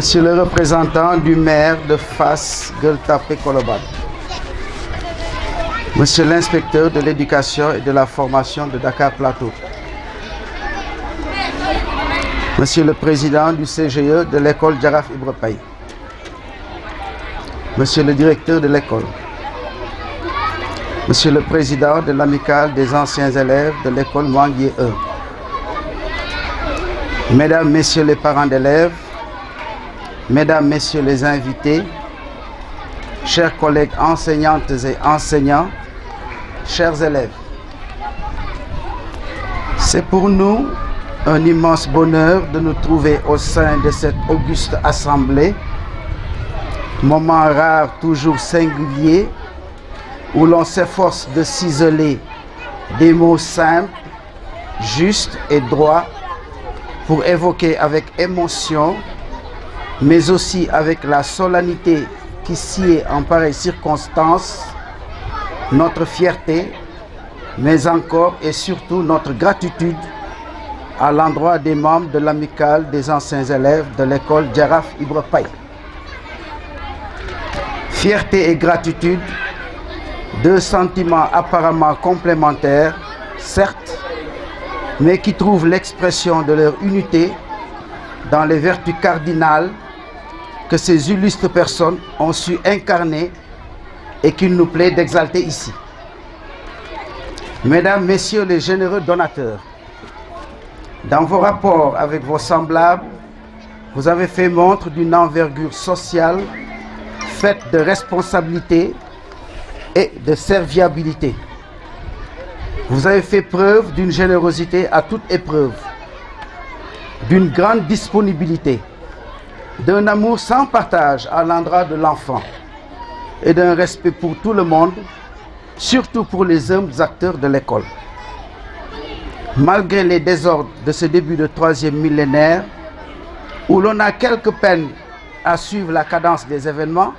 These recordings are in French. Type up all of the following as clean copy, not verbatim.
Monsieur le représentant du maire de Fass Gueule Tapée Colobane, Monsieur l'inspecteur de l'éducation et de la formation de Dakar Plateau, Monsieur le président du CGE de l'école Djaraf Ibra Paye, Monsieur le directeur de l'école, Monsieur le président de l'amicale des anciens élèves de l'école Mwanguié 1, Mesdames, Messieurs les parents d'élèves, Mesdames, Messieurs les invités, chers collègues enseignantes et enseignants, chers élèves, c'est pour nous un immense bonheur de nous trouver au sein de cette auguste assemblée, moment rare, toujours singulier, où l'on s'efforce de ciseler des mots simples, justes et droits pour évoquer avec émotion, mais aussi avec la solennité qui sied en pareille circonstance, notre fierté, mais encore et surtout notre gratitude à l'endroit des membres de l'amicale des anciens élèves de l'école Djaraf Ibra Paye. Fierté et gratitude, deux sentiments apparemment complémentaires, certes, mais qui trouvent l'expression de leur unité dans les vertus cardinales que ces illustres personnes ont su incarner et qu'il nous plaît d'exalter ici. Mesdames, Messieurs les généreux donateurs, dans vos rapports avec vos semblables, vous avez fait montre d'une envergure sociale faite de responsabilité et de serviabilité. Vous avez fait preuve d'une générosité à toute épreuve, d'une grande disponibilité, d'un amour sans partage à l'endroit de l'enfant et d'un respect pour tout le monde, surtout pour les humbles acteurs de l'école. Malgré les désordres de ce début de 3e millénaire, où l'on a quelques peines à suivre la cadence des événements,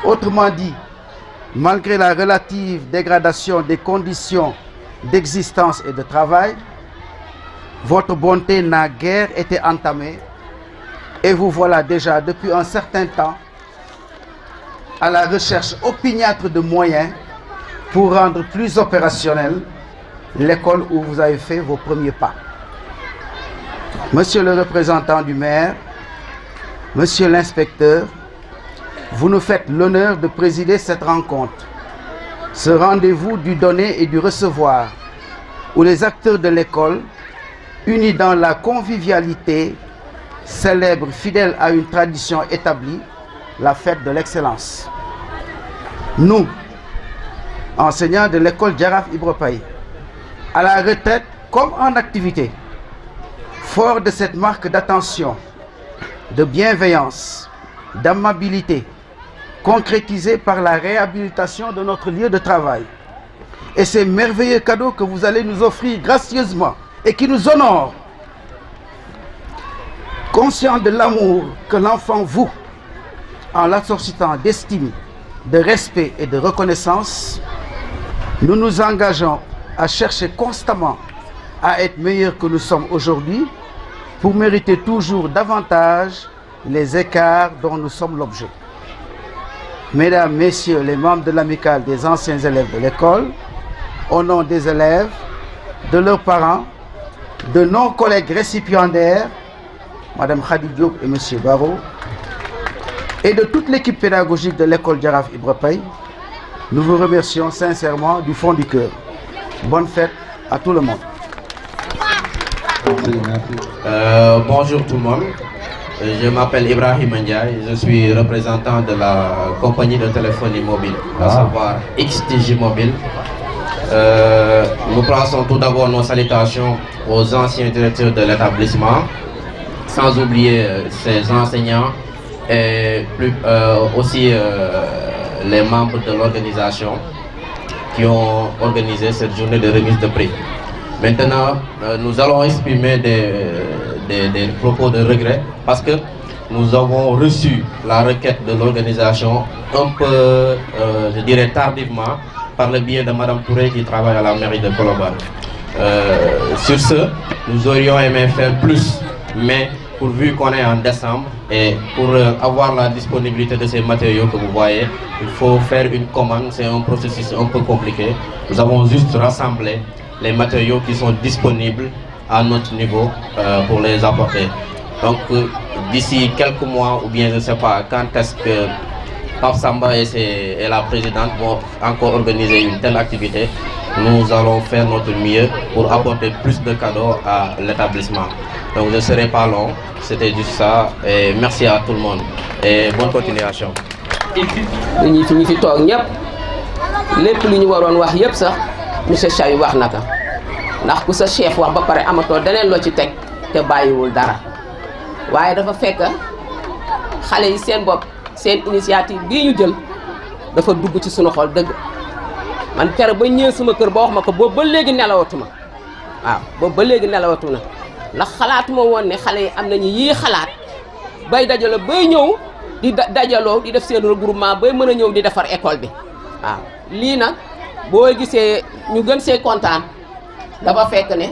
autrement dit, malgré la relative dégradation des conditions d'existence et de travail, votre bonté n'a guère été entamée et vous voilà déjà depuis un certain temps à la recherche opiniâtre de moyens pour rendre plus opérationnelle l'école où vous avez fait vos premiers pas. Monsieur le représentant du maire, Monsieur l'inspecteur, vous nous faites l'honneur de présider cette rencontre, ce rendez-vous du donner et du recevoir, où les acteurs de l'école, unis dans la convivialité, célèbrent, fidèles à une tradition établie, la fête de l'excellence. Nous, enseignants de l'école Djaraf Ibra Paye, à la retraite comme en activité, forts de cette marque d'attention, de bienveillance, d'amabilité, concrétisée par la réhabilitation de notre lieu de travail, et ces merveilleux cadeaux que vous allez nous offrir gracieusement et qui nous honorent, conscient de l'amour que l'enfant voue en l'assorcitant d'estime, de respect et de reconnaissance, nous nous engageons à chercher constamment à être meilleurs que nous sommes aujourd'hui pour mériter toujours davantage les écarts dont nous sommes l'objet. Mesdames, Messieurs les membres de l'amicale des anciens élèves de l'école, au nom des élèves, de leurs parents, de nos collègues récipiendaires, Madame Khady Diop et Monsieur Barreau, et de toute l'équipe pédagogique de l'école Djaraf Ibra Paye, nous vous remercions sincèrement du fond du cœur. Bonne fête à tout le monde. Bonjour tout le monde. Je m'appelle Ibrahim Ndiaye, je suis représentant de la compagnie de téléphonie mobile, à savoir XTJ Mobile. Nous plaçons tout d'abord nos salutations aux anciens directeurs de l'établissement, sans oublier ses enseignants et aussi les membres de l'organisation qui ont organisé cette journée de remise de prix. Maintenant, nous allons exprimer des propos de regret parce que nous avons reçu la requête de l'organisation un peu, je dirais tardivement, par le biais de Madame Touré qui travaille à la mairie de Colobane. Sur ce, nous aurions aimé faire plus, mais pourvu qu'on est en décembre et pour avoir la disponibilité de ces matériaux que vous voyez, il faut faire une commande, c'est un processus un peu compliqué. Nous avons juste rassemblé les matériaux qui sont disponibles à notre niveau pour les apporter. Donc d'ici quelques mois ou bien je ne sais pas quand est-ce que Pape Samba et la présidente vont encore organiser une telle activité, nous allons faire notre mieux pour apporter plus de cadeaux à l'établissement. Donc je ne serai pas long, c'était juste ça et merci à tout le monde et bonne continuation. ñi fi toog ñëpp lépp lu ñu waroon wax yëpp sax monsieur Chawi wax na ko ndax ku sa chef wax ba pare amatoo daneen loo ci teg te bàyyiwul dara waaye dafa fekk xale yi seen bopp seen initiative bii ñu jël dafa dugg ci sunu xol dëgg man keroog ba ñëw sama kër ba wax ma ko boobu ba léegi nelawatuma waaw boobu ba léegi nelawatuma ndax xalaatuma woon ne xale yi am nañu yii xalaat bay dajalo bay ñëw di dajaloo di def seen regroupement bay mën a ñëw di defar école bi waaw lii nag boo gisee ñu gën see kontaan dafa fekk ne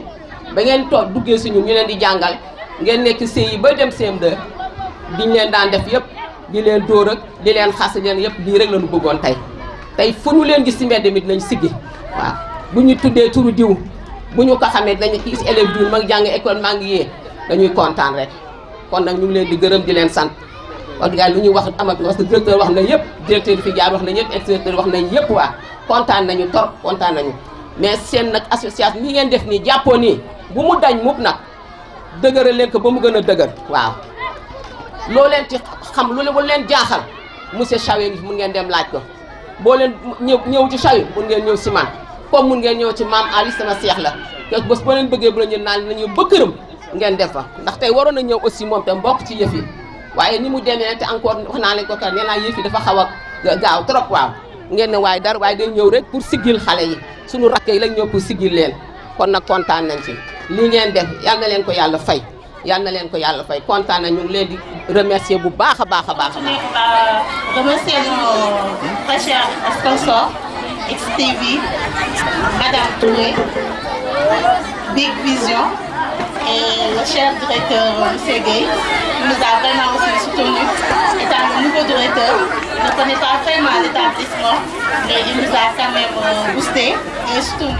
ba ngeen toog duggee si ñun ñu leen di jàngal ngeen nekk CI ba dem CM2 diñ leen daan def yëpp di leen dóor ak di leen xas leen yëpp lii rek la ñu bëggoon tey fu ñu leen gis ci mbedd mi nañ siggi waaw bu ñu tuddee turu diw bu ñu ko xamee dañu gis élève diw mag jàng école maa ngi yee dañuy kontaan rek kon nag ñu ngi leen di gërëm di leen sant wax dëgg yàlla lu ñuy wax amat parce que directeur wax na yëpp directeur fi jaar wax na ñëpp inspecteur wax nañ yëpp waa kontaan nañu torop kontaan nañu mais seen nag association li ngeen def nii jàppoo nii bu mu dañ mukk nag dëgëral leen ko ba mu gën a dëgër waaw loo leen ci xam lu leen jaaxal monsieur Chawi mun ngeen dem laaj ko boo leen ñëw ci Chawi mun ngeen ñëw si man comme mun ngeen ñëw ci maam Ali sama seex la te bés boo leen bëggee bu la ñu naan nañu ba këram ngeen def fa ndax tey waroon na ñëw aussi moom tam bokk ci yëf yi waaye ni mu demee te encore wax naa leen ko kat nee naa yëf yi dafa xaw a gaaw trop waaw ngeen ne waaye dara waaye day ñëw rek pour siggil xale yi suñu rakk yi lañ ñëw pour siggil leen kon nag kontaan nañ ci lii ngeen def yal na leen ko yàlla fay yal na leen ko yàlla fay kontaan nañ ñu ngi leen di remercier bu baax a baax a baax. remercier nos très chers sponsors XTV, Madame Touré, Big Vision et le cher directeur M. Gueye qui nous a vraiment aussi soutenus. Étant le nouveau directeur, il ne connaît pas vraiment l'établissement, mais il nous a quand même boosté et soutenu.